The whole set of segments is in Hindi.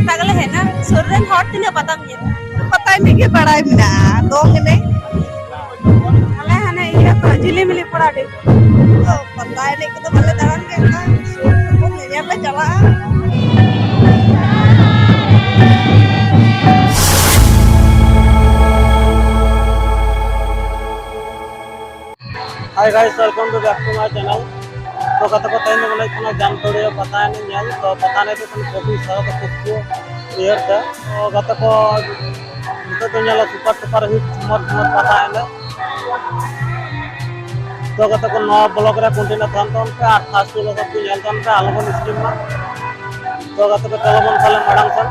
सेता गले है ना सुरन हॉट तिने पता मुझे पता नहीं के बड़ा मिला दोंग ने अले हने ये को जिले मिले पड़ा दे तो पता नहीं के तो भले दान के ना तो नहीं ले चला Hi guys, welcome to back to my channel. तो कत को तैन बोले कोनो जान तोड़े पता नहीं ᱧᱮᱞ तो पता नहीं तो कोनो कॉफी सारा तो कुछ क्लियर था तो कत को तो तो ᱧᱮᱞ सुपर सुपर हिट मोर मोर पता है तो कत को नवा ब्लॉग रे कंटेंट थान तो उनके 8 फास्ट लोग को ᱧᱮल तो उनके आलोबन स्ट्रीम में तो कत को चलो बन साले मड़ांग सन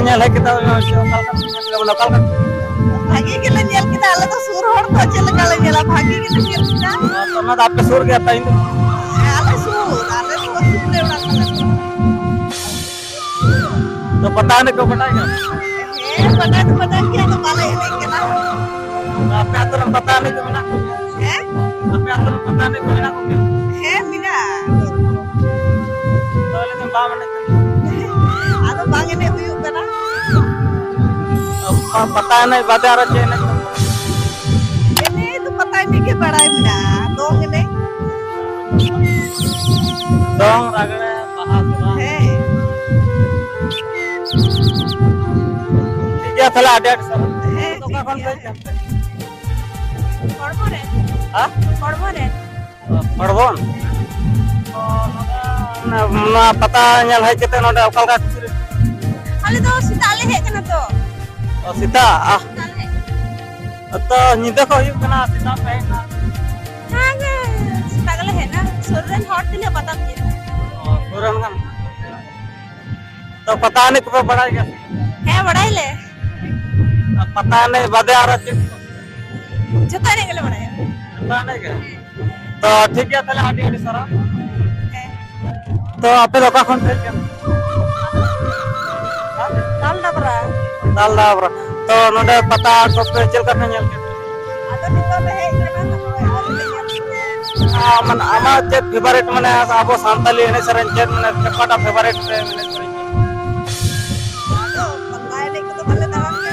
nyel hai kita lokal kan भागी के लिए jail kita ala to sur hor to chel kala jela भागी के लिए jail kita karena tapi sur gaya tain ala sur ala to sur le una तो पता नहीं क्यों बताएगा पता क्या तो kala ini kena apa aturan पता नहीं क्यों ना apa aturan पता नहीं क्यों ना mina तो लेकिन बाम नहीं ado bang ini huyuk kana पता नहीं बातें आ रही है ini itu pata ini ke bada mina dong ini dong ragare bahasa ठीक है चला डेट सर तो का कौन सही है kormoren हां kormoren पड़बोन ना पता nyal hai kete node okal ka ale to sitale he kana to sita sitale तो निंदा को यू कना सीता पे ना हागे sitale he na surren hot dile pata mujhe Puran kan तो पता नहीं कब बड़ा गया है बड़ा ले पता नहीं बदे आ रहा जता नहीं गले बड़ा पता नहीं क्या तो ठीक है चले आडी आडी सारा तो आपे लोका कौन थे क्या dal dabra दाल दाबरा तो नोडे पता को पे चल करने nyal के ado nito be he kana मन आमा चेक फेवरेट माने आबो सांताली एने सरन चेक माने कटा फेवरेट रे माने ado pata ini ko to bale dawan ke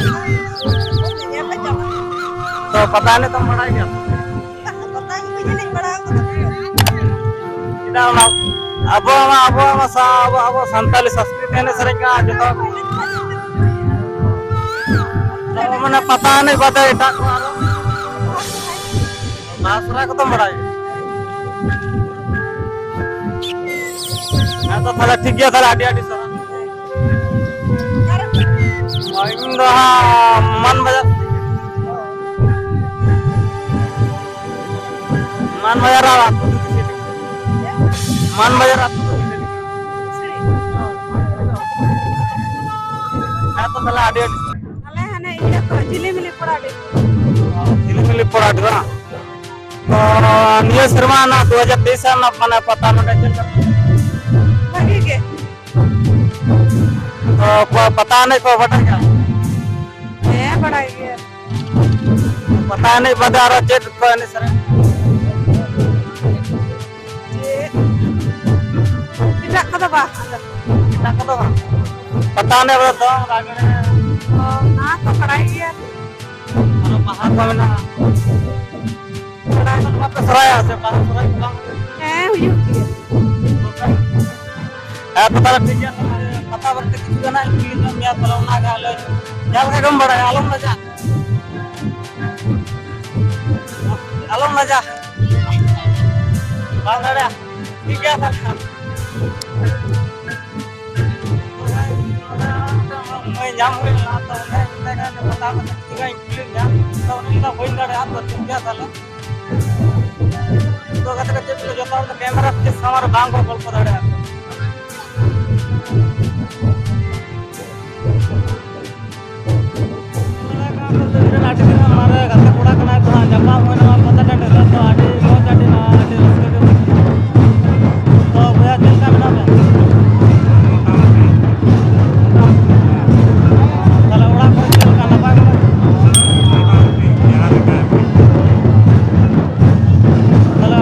ya pe jama तो पता नहीं तुम बड़ा क्या pata ini ko jeli bada ko to इधर ना अब सांताली संस्कृति एने सरन का जो तो मैंने पता नहीं बता इटा भाषा को तुम बड़ा मैं तो थोड़ा ठीक गया था आडी आडी सर इन मन बजा रहा मन बजा रहा मैं तो पहले आडी आडी ale hane iya ko jilimili porade जिलेबिली paratha ना तो निये शर्मा ना 2023 ना अपना पता ना चल bagi ke तो पता नहीं को बता क्या bada ge पता नहीं बता रहा चेक को नहीं सर tidak kata ba क्या करो पता नहीं बता रागड़े na to bada ge और बाहर को ना बड़ा बात सराया से बाहर सराय पुlang huyuk ke पता ठीक है पता बरते किसी ना इंग्लिश में या पलौना का ले जाल का कम बड़ा आलम ना जा बाल रे ठीक है सर मैं जाम हुए ना तो मैं पता बता ठीक है इंग्लिश जा तो उनका कोई ना आप तो क्या साला तो कहते कि जो तो कैमरा के सामने बांग को कॉल कर रहा है हमारे घर से कूड़ा कना तो जमा हुए ना पता नहीं तो आटे बहुत आटे ना आटे तो भैया चल का बना मैं चलो उड़ा को चल का लपा के चलो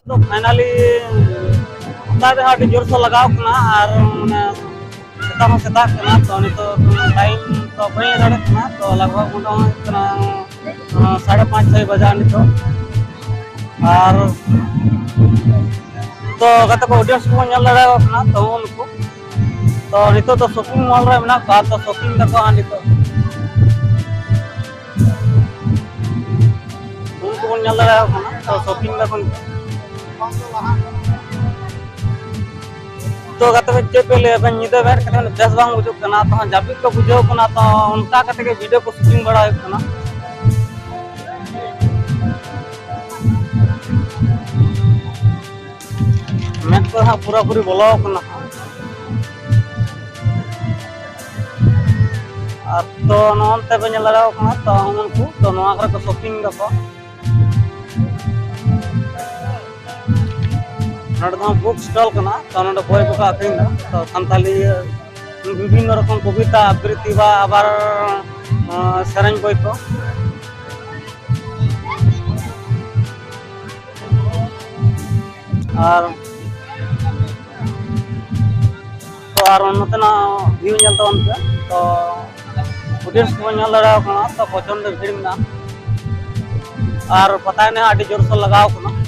मतलब फाइनली दादा हाट जोर से लगाव कना और माने सेता कना तो नितो टाइम तो बई रड़े कना तो लगभग मोटा कना 5:30 6 बजे नितो और तो गाते को ऑडियंस को ñal दाड़ा कना तो उनको तो नितो तो शॉपिंग मॉल रे मेना का तो शॉपिंग दको नितो उनको ñal दाड़ा कना तो शॉपिंग दको तो गाते को जे पहले बन निदे बेर कते बेस बांग बुझो कना तो जाबिक को बुझो कना तो उनका कते के वीडियो को शूटिंग बड़ा कना मैं तो हाँ पूरा पूरी बोला कना तो नोंते पे ñal दाड़ा कना तो उनको तो नोआ करे को शॉपिंग दको बुक स्टॉल करना तो बई को आखिरी तो सानी विभिन्न रकम कविता आबृत्ति आबार सेरें बई को नोतना व्यू ñal तबन पे तो ऑडियंस को ñal दाड़ा तो प्रचंड भीड़ में और पता नहीं आड़ी जोर से लगाव करना